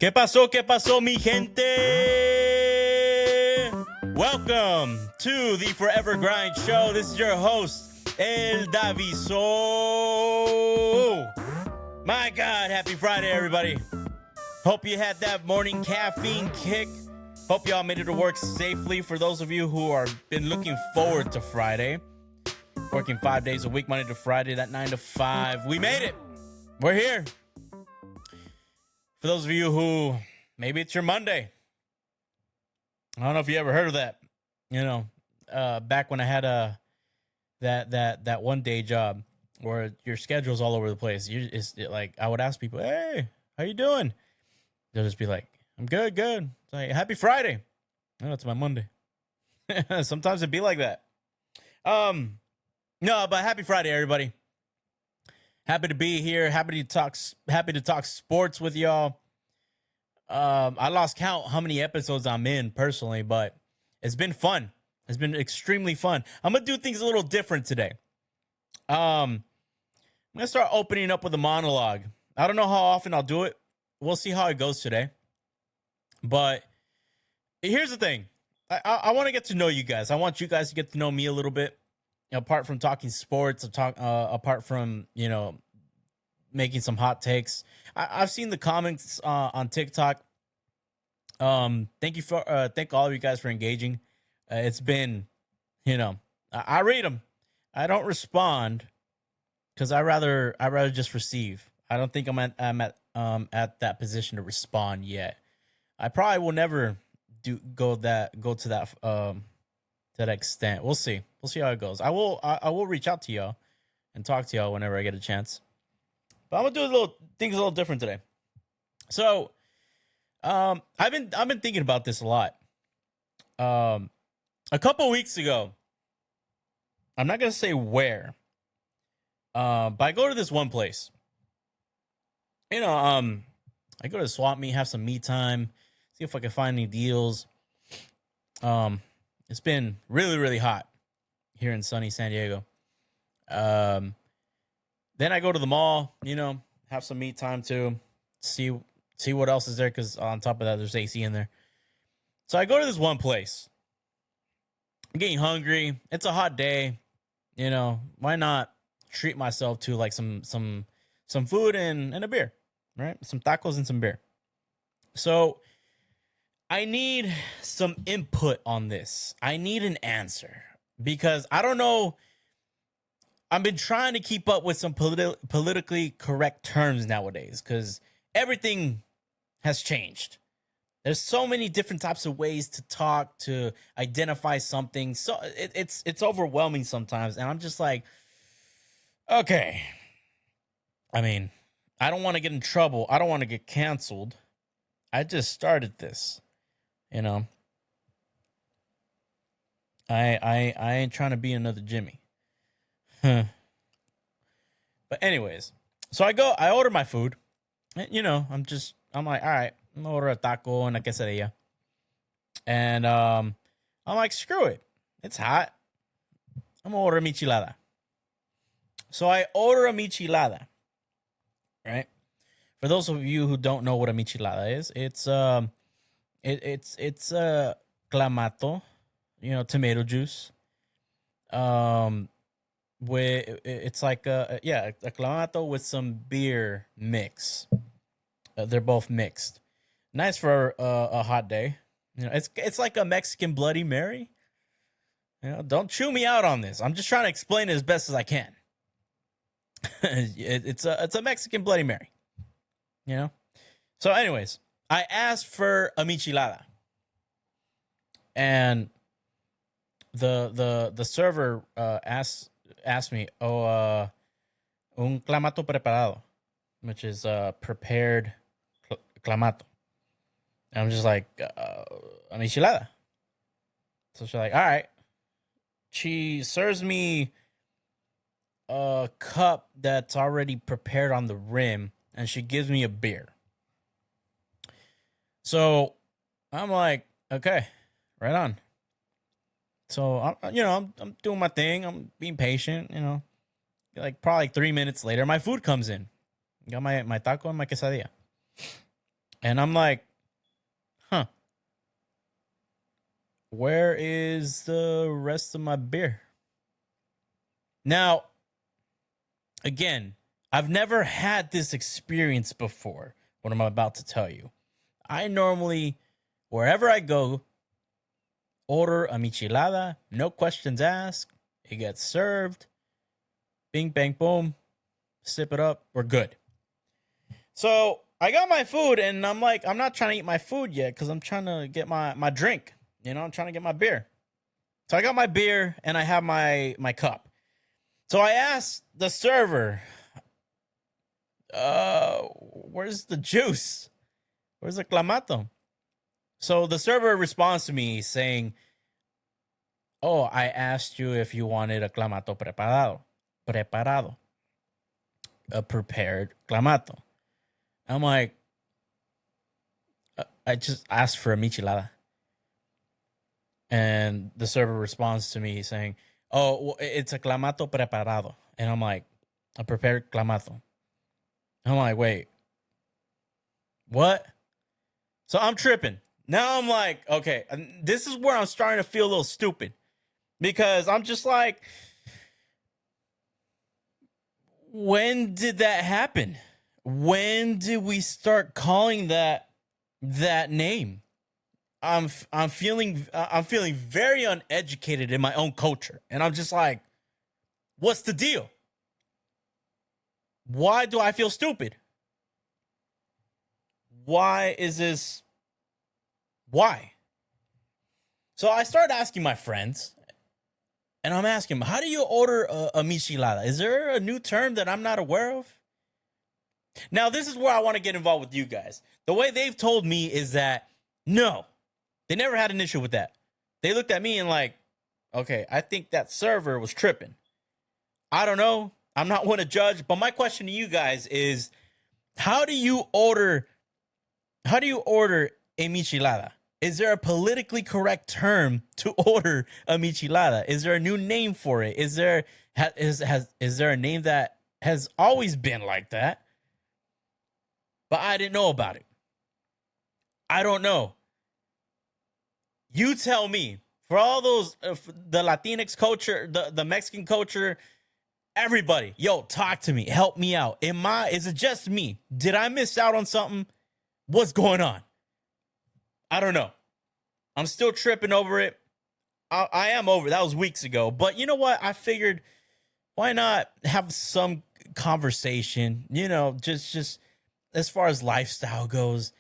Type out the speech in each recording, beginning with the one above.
¿Qué pasó, mi gente? Welcome to the Forever Grind Show. This is your host, El Daviso. My God, happy Friday, everybody. Hope you had that morning caffeine kick. Hope y'all made it to work safely. For those of you who are been looking forward to Friday, working 5 days a week, Monday to Friday, that 9 to 5, we made it. We're here. For those of you who maybe it's your Monday, I don't know if you ever heard of that. You know, back when I had that one day job where your schedule's all over the place. Like I would ask people, "Hey, how you doing?" They'll just be like, "I'm good, good." It's like, "Happy Friday." Oh, it's my Monday. Sometimes it'd be like that. No, but happy Friday, everybody. Happy to be here. Happy to talk sports with y'all. I lost count how many episodes I'm in personally, but it's been fun. It's been extremely fun. I'm gonna do things a little different today. I'm gonna start opening up with a monologue. I don't know how often I'll do it. We'll see how it goes today. But here's the thing. I want to get to know you guys. I want you guys to get to know me a little bit. Apart from talking sports, apart from, making some hot takes. I've seen the comments on TikTok. Thank all of you guys for engaging. It's been, I read them. I don't respond because I rather just receive. I don't think I'm at that position to respond yet. I probably will never go to that extent. We'll see. We'll see how it goes. I will reach out to y'all and talk to y'all whenever I get a chance. But I'm gonna do things a little different today. So, I've been thinking about this a lot. A couple weeks ago, I'm not gonna say where, but I go to this one place. I go to the swap meet, have some me time, see if I can find any deals. It's been really, really hot here in sunny San Diego. Then I go to the mall, have some me time too, see what else is there, because on top of that, there's AC in there. So I go to this one place. I'm getting hungry. It's a hot day. Why not treat myself to like some food and a beer, right? Some tacos and some beer. So I need some input on this. I need an answer because I don't know. I've been trying to keep up with some politically correct terms nowadays because everything has changed. There's so many different types of ways to talk, to identify something. So it's overwhelming sometimes. And I'm just like, okay. I mean, I don't want to get in trouble. I don't want to get canceled. I just started this. I ain't trying to be another Jimmy. But anyways, so I order my food. I'm like, all right, I'm gonna order a taco and a quesadilla. And I'm like, screw it. It's hot. I'm gonna order a Michelada. So I order a Michelada. Right? For those of you who don't know what a Michelada is, it's clamato, tomato juice. It's like a clamato with some beer mix. They're both mixed. Nice for a hot day. It's like a Mexican Bloody Mary. Don't chew me out on this. I'm just trying to explain it as best as I can. It's a Mexican Bloody Mary. So anyways, I asked for a Michelada. And the server asked me, un clamato preparado, which is prepared clamato. And I'm just like, a Michelada. So she's like, all right. She serves me a cup that's already prepared on the rim, and she gives me a beer. So I'm like, okay, right on. So I'm doing my thing. I'm being patient. Like probably 3 minutes later, my food comes in. Got my taco and my quesadilla. And I'm like, huh, where is the rest of my beer? Now, again, I've never had this experience before, what I'm about to tell you. I normally, wherever I go, order a michelada, no questions asked. It gets served. Bing, bang, boom. Sip it up. We're good. So I got my food, and I'm like, I'm not trying to eat my food yet because I'm trying to get my drink. You know, I'm trying to get my beer. So I got my beer, and I have my cup. So I asked the server, where's the juice? Where's the clamato? So the server responds to me saying, oh, I asked you if you wanted a clamato preparado, a prepared clamato. I'm like, I just asked for a michelada. And the server responds to me saying, oh, well, it's a clamato preparado. And I'm like, a prepared clamato. I'm like, wait, what? So I'm tripping. Now I'm like, okay, this is where I'm starting to feel a little stupid. Because I'm just like, when did that happen? When did we start calling that name? I'm feeling very uneducated in my own culture, and I'm just like, what's the deal? Why do I feel stupid? Why is this? Why? So I started asking my friends, and I'm asking them, how do you order a michelada? Is there a new term that I'm not aware of? Now, this is where I want to get involved with you guys. The way they've told me is that, no, they never had an issue with that. They looked at me and like, okay, I think that server was tripping. I don't know. I'm not one to judge, but my question to you guys is, how do you order a michelada? Is there a politically correct term to order a michelada? Is there a new name for it? Is there a name that has always been like that, but I didn't know about it? I don't know. You tell me. For all those, the Latinx culture, the Mexican culture, everybody, yo, talk to me. Help me out. Is it just me? Did I miss out on something? What's going on? I don't know. I'm still tripping over it. I am over it. That was weeks ago. But you know what? I figured, why not have some conversation? You know, just as far as lifestyle goes.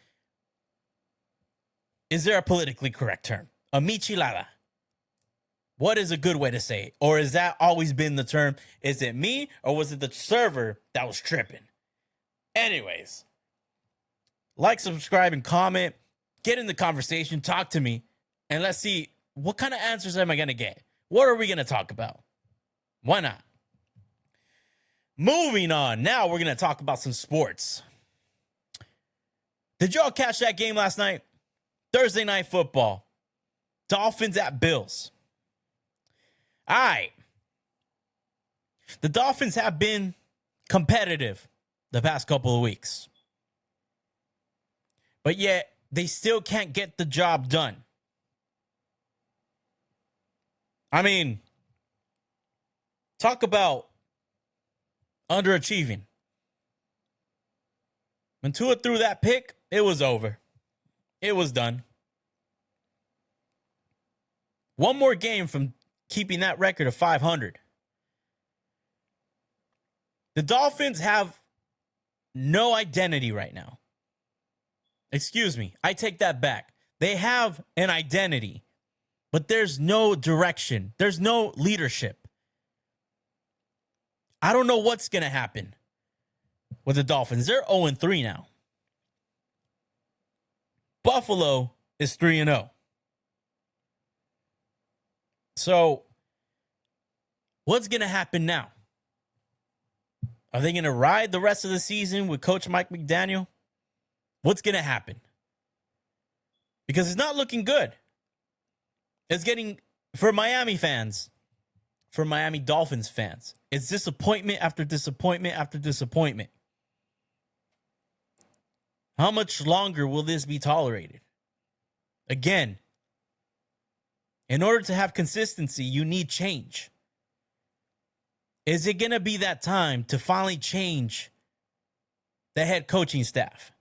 Is there a politically correct term? A michelada. What is a good way to say it? Or has that always been the term? Is it me, or was it the server that was tripping? Anyways, like, subscribe, and comment. Get in the conversation. Talk to me. And let's see, what kind of answers am I going to get? What are we going to talk about? Why not? Moving on. Now we're going to talk about some sports. Did y'all catch that game last night? Thursday night football. Dolphins at Bills. All right. The Dolphins have been competitive the past couple of weeks. But yet, they still can't get the job done. I mean, talk about underachieving. When Tua threw that pick, it was over. It was done. One more game from keeping that record of 500. The Dolphins have no identity right now. Excuse me, I take that back. They have an identity, but there's no direction. There's no leadership. I don't know what's going to happen with the Dolphins. They're 0-3 now. Buffalo is 3-0. So, what's going to happen now? Are they going to ride the rest of the season with Coach Mike McDaniel? What's going to happen? Because it's not looking good. It's getting, for Miami fans, for Miami Dolphins fans, it's disappointment after disappointment after disappointment. How much longer will this be tolerated? Again, in order to have consistency, you need change. Is it going to be that time to finally change the head coaching staff?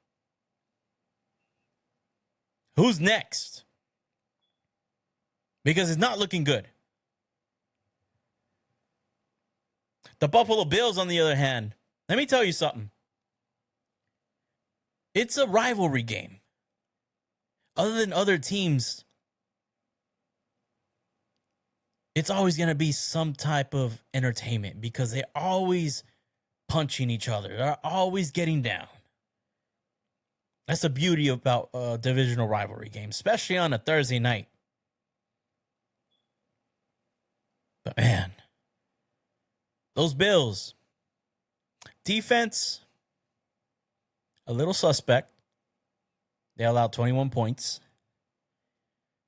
Who's next? Because it's not looking good. The Buffalo Bills, on the other hand, let me tell you something. It's a rivalry game. Other than other teams, it's always going to be some type of entertainment because they're always punching each other. They're always getting down. That's the beauty about divisional rivalry games, especially on a Thursday night. But man, those Bills, defense, a little suspect. They allowed 21 points.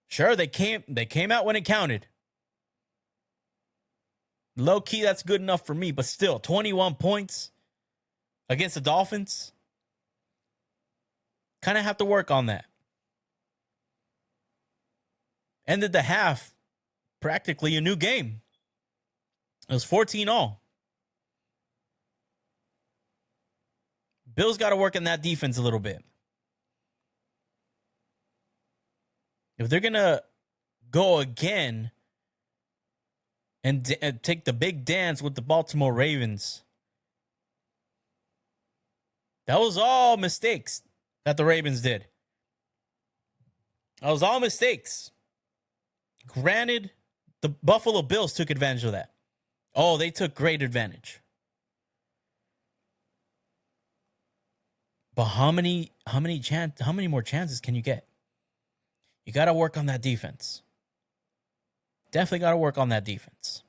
Sure, they came out when it counted. Low key, that's good enough for me, but still, 21 points against the Dolphins. Kind of have to work on that. Ended the half practically a new game. It was 14-all. Bills got to work on that defense a little bit. If they're going to go again and take the big dance with the Baltimore Ravens, that was all mistakes that the Ravens did. That was all mistakes. Granted, the Buffalo Bills took advantage of that. Oh, they took great advantage. But how many more chances can you get? You got to work on that defense. Definitely got to work on that defense.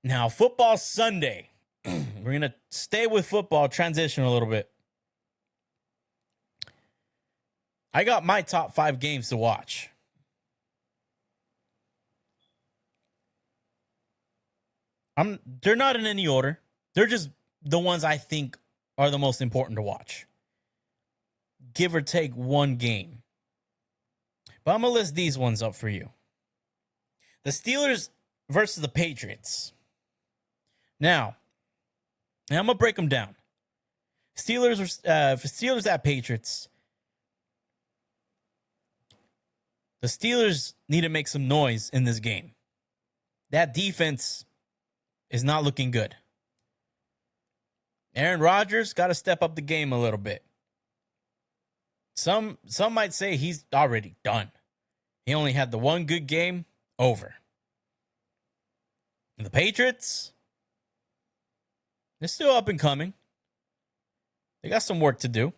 Now, football Sunday. We're going to stay with football, transition a little bit. I got my top 5 games to watch. They're not in any order. They're just the ones I think are the most important to watch. Give or take one game. But I'm going to list these ones up for you. The Steelers versus the Patriots. Now I'm going to break them down. Steelers at Patriots. The Steelers need to make some noise in this game. That defense is not looking good. Aaron Rodgers got to step up the game a little bit. Some might say he's already done. He only had the one good game, over. And the Patriots, they're still up and coming. They got some work to do.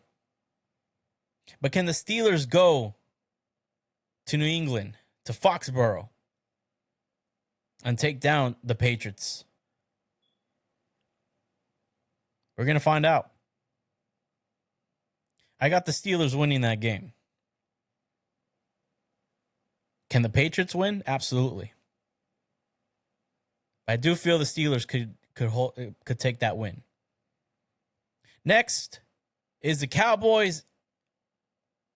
But can the Steelers go to New England, to Foxborough, and take down the Patriots? We're going to find out. I got the Steelers winning that game. Can the Patriots win? Absolutely. I do feel the Steelers could take that win. Next is the Cowboys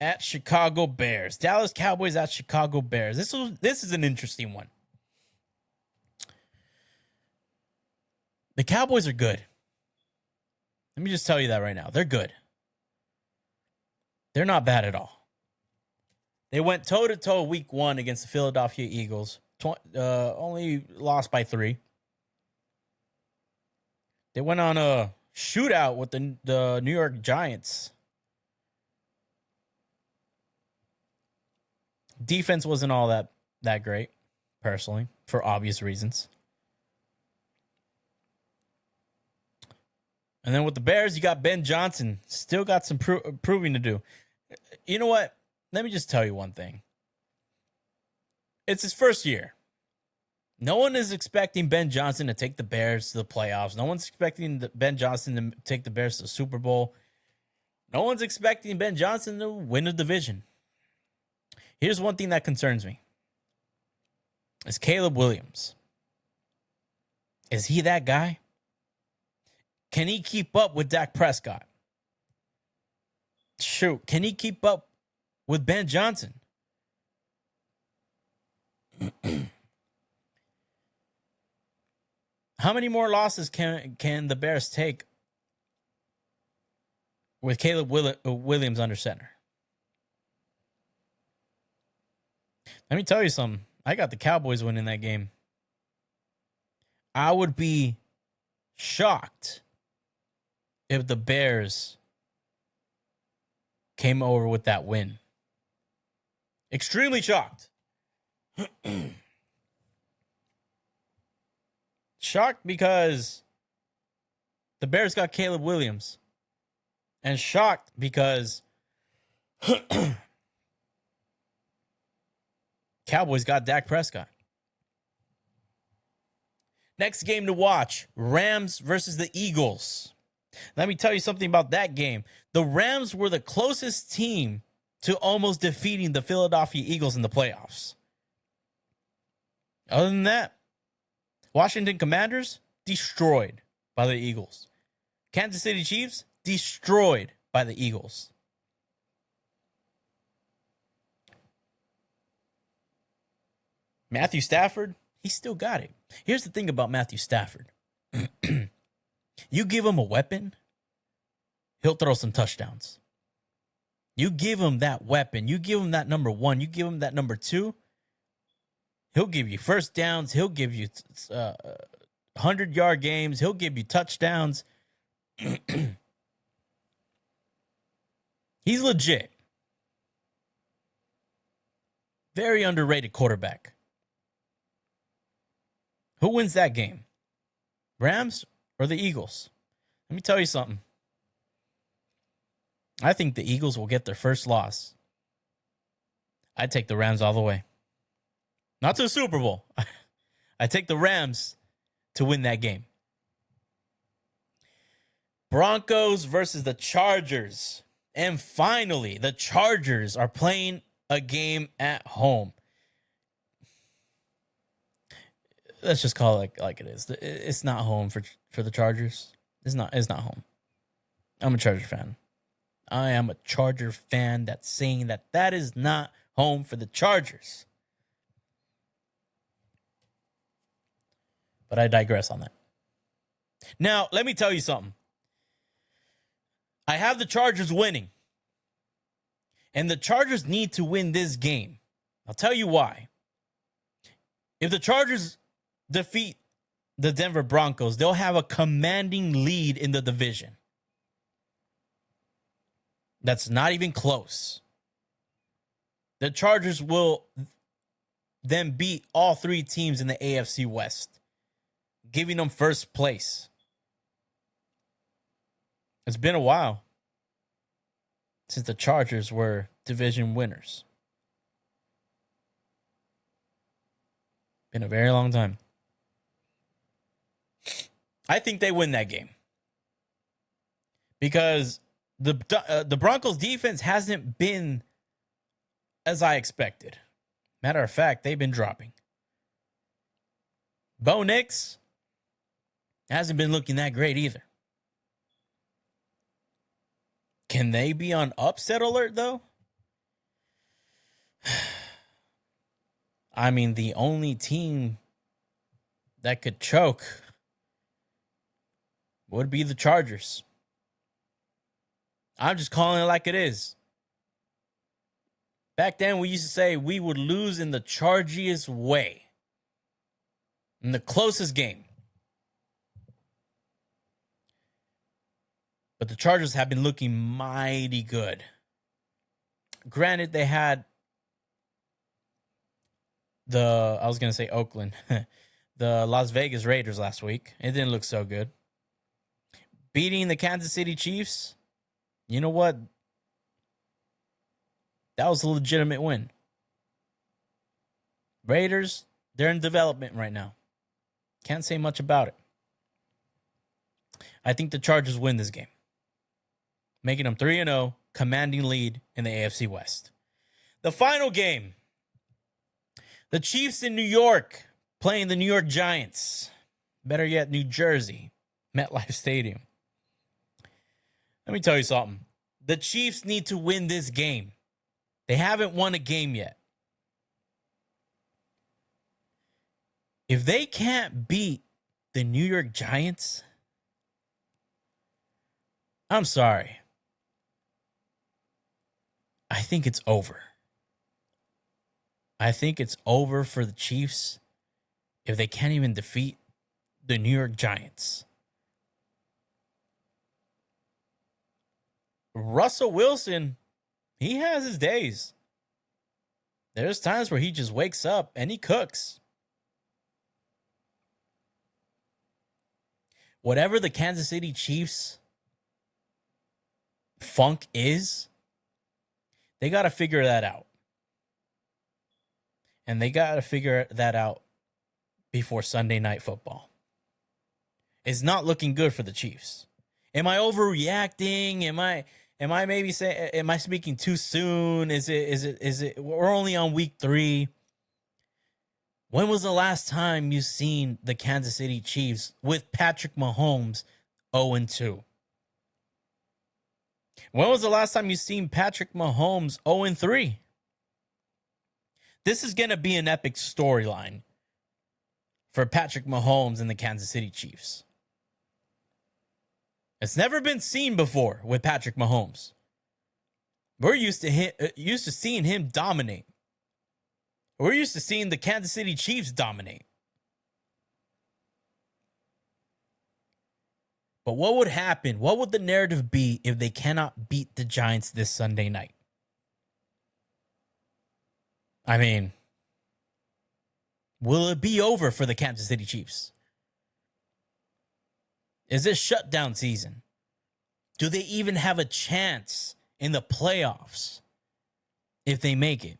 at Chicago Bears. Dallas Cowboys at Chicago Bears. This is an interesting one. The Cowboys are good. Let me just tell you that right now. They're good. They're not bad at all. They went toe-to-toe week 1 against the Philadelphia Eagles. Only lost by 3. They went on a shootout with the New York Giants. Defense wasn't all that great, personally, for obvious reasons. And then with the Bears, you got Ben Johnson. Still got some proving to do. You know what? Let me just tell you one thing. It's his first year. No one is expecting Ben Johnson to take the Bears to the playoffs. No one's expecting Ben Johnson to take the Bears to the Super Bowl. No one's expecting Ben Johnson to win a division. Here's one thing that concerns me. It's Caleb Williams. Is he that guy? Can he keep up with Dak Prescott? Shoot, can he keep up with Ben Johnson? How many more losses can the Bears take with Caleb Williams under center? Let me tell you something. I got the Cowboys winning that game. I would be shocked if the Bears came over with that win. Extremely shocked. Shocked because the Bears got Caleb Williams. And shocked because Cowboys got Dak Prescott. Next game to watch, Rams versus the Eagles. Let me tell you something about that game. The Rams were the closest team to almost defeating the Philadelphia Eagles in the playoffs. Other than that, Washington Commanders, destroyed by the Eagles. Kansas City Chiefs, destroyed by the Eagles. Matthew Stafford, he still got it. Here's the thing about Matthew Stafford. You give him a weapon, he'll throw some touchdowns. You give him that weapon, you give him that number one, you give him that number two, he'll give you first downs, he'll give you 100-yard games, he'll give you touchdowns. He's legit. Very underrated quarterback. Who wins that game? Rams or the Eagles? Let me tell you something. I think the Eagles will get their first loss. I'd take the Rams all the way. Not to the Super Bowl. I take the Rams to win that game. Broncos versus the Chargers. And finally, the Chargers are playing a game at home. Let's just call it like it is. It's not home for the Chargers. It's not home. I'm a Charger fan. I am a Charger fan that's saying that is not home for the Chargers. But I digress on that. Now, let me tell you something. I have the Chargers winning. And the Chargers need to win this game. I'll tell you why. If the Chargers defeat the Denver Broncos, they'll have a commanding lead in the division. That's not even close. The Chargers will then beat all three teams in the AFC West, giving them first place. It's been a while since the Chargers were division winners. Been a very long time. I think they win that game because the Broncos defense hasn't been as I expected. Matter of fact, they've been dropping. Bo Nix hasn't been looking that great either. Can they be on upset alert, though? I mean, the only team that could choke would be the Chargers. I'm just calling it like it is. Back then, we used to say we would lose in the Chargiest way. In the closest game. But the Chargers have been looking mighty good. Granted, they had I was going to say Oakland, the Las Vegas Raiders last week. It didn't look so good. Beating the Kansas City Chiefs, you know what? That was a legitimate win. Raiders, they're in development right now. Can't say much about it. I think the Chargers win this game, making them 3-0, commanding lead in the AFC West. The final game, the Chiefs in New York playing the New York Giants. Better yet, New Jersey, MetLife Stadium. Let me tell you something. The Chiefs need to win this game. They haven't won a game yet. If they can't beat the New York Giants, I'm sorry. I think it's over. I think it's over for the Chiefs if they can't even defeat the New York Giants. Russell Wilson, he has his days. There's times where he just wakes up and he cooks. Whatever the Kansas City Chiefs funk is, they got to figure that out. And they got to figure that out before Sunday Night Football. It's not looking good for the Chiefs. Am I overreacting? Am I maybe saying, am I speaking too soon? Is it we're only on week 3? When was the last time you seen the Kansas City Chiefs with Patrick Mahomes 0-2? When was the last time you seen Patrick Mahomes 0-3? This is going to be an epic storyline for Patrick Mahomes and the Kansas City Chiefs. It's never been seen before with Patrick Mahomes. We're used to seeing him dominate. We're used to seeing the Kansas City Chiefs dominate. But what would happen? What would the narrative be if they cannot beat the Giants this Sunday night? I mean, will it be over for the Kansas City Chiefs? Is this shutdown season? Do they even have a chance in the playoffs if they make it?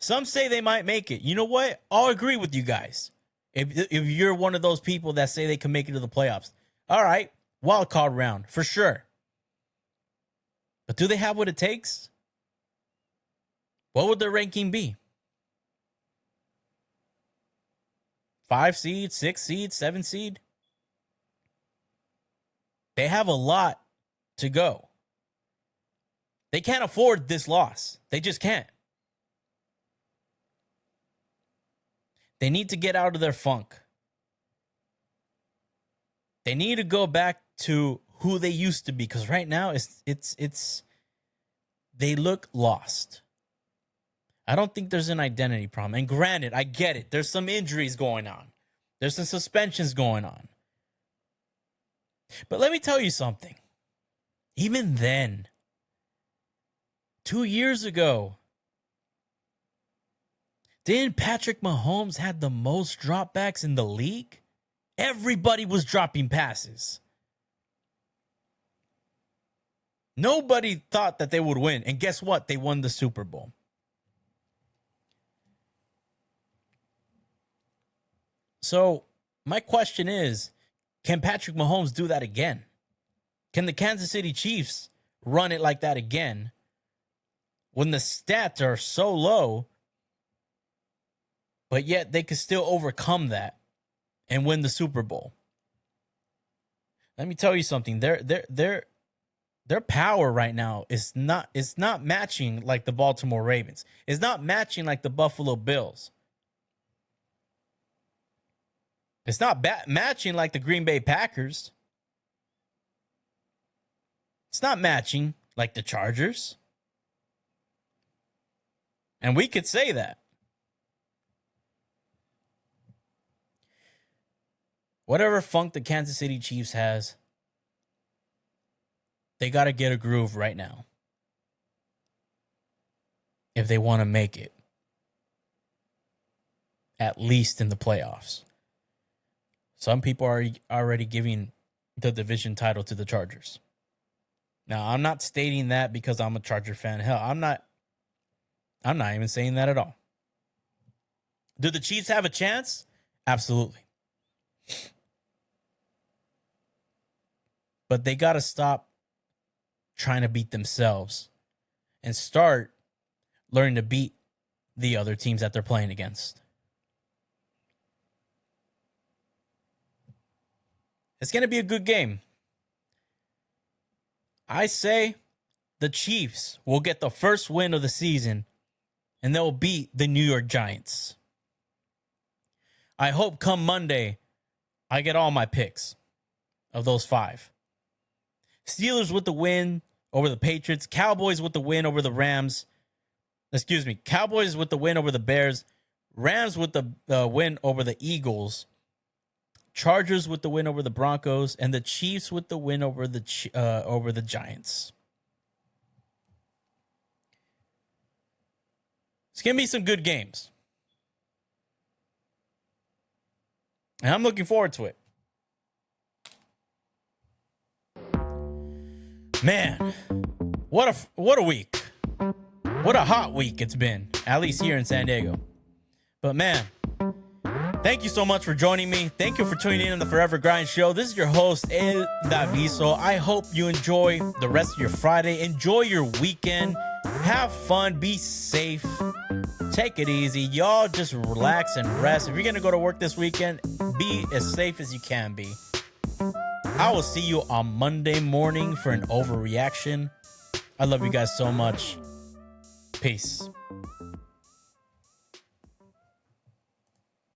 Some say they might make it. You know what? I'll agree with you guys. If you're one of those people that say they can make it to the playoffs. All right, wild card round for sure. But do they have what it takes? What would their ranking be? 5 seed, 6 seed, 7 seed? They have a lot to go. They can't afford this loss. They just can't. They need to get out of their funk. They need to go back to who they used to be, because right now it's they look lost. I don't think there's an identity problem. And granted, I get it. There's some injuries going on. There's some suspensions going on. But let me tell you something. Even then, 2 years ago, didn't Patrick Mahomes had the most dropbacks in the league? Everybody was dropping passes. Nobody thought that they would win. And guess what? They won the Super Bowl. So my question is, can Patrick Mahomes do that again? Can the Kansas City Chiefs run it like that again when the stats are so low, but yet they could still overcome that and win the Super Bowl? Let me tell you something. Their power right now is not matching like the Baltimore Ravens. It's not matching like the Buffalo Bills. It's not matching like the Green Bay Packers. It's not matching like the Chargers. And we could say that. Whatever funk the Kansas City Chiefs has, they got to get a groove right now if they want to make it, at least in the playoffs. Some people are already giving the division title to the Chargers. Now, I'm not stating that because I'm a Charger fan. Hell, I'm not even saying that at all. Do the Chiefs have a chance? Absolutely. But they got to stop trying to beat themselves and start learning to beat the other teams that they're playing against. It's going to be a good game. I say the Chiefs will get the first win of the season and they'll beat the New York Giants. I hope come Monday I get all my picks of those 5. Steelers with the win over the Patriots. Cowboys with the win over the Rams. Cowboys with the win over the Bears. Rams with the win over the Eagles. Chargers with the win over the Broncos. And the Chiefs with the win over the Giants. It's going to be some good games. And I'm looking forward to it. Man, what a week. What a hot week it's been, at least here in San Diego. But man, thank you so much for joining me. Thank you for tuning in on the Forever Grind Show. This is your host, El Daviso. I hope you enjoy the rest of your Friday. Enjoy your weekend. Have fun. Be safe. Take it easy. Y'all just relax and rest. If you're going to go to work this weekend, be as safe as you can be. I will see you on Monday morning for an overreaction. I love you guys so much. Peace.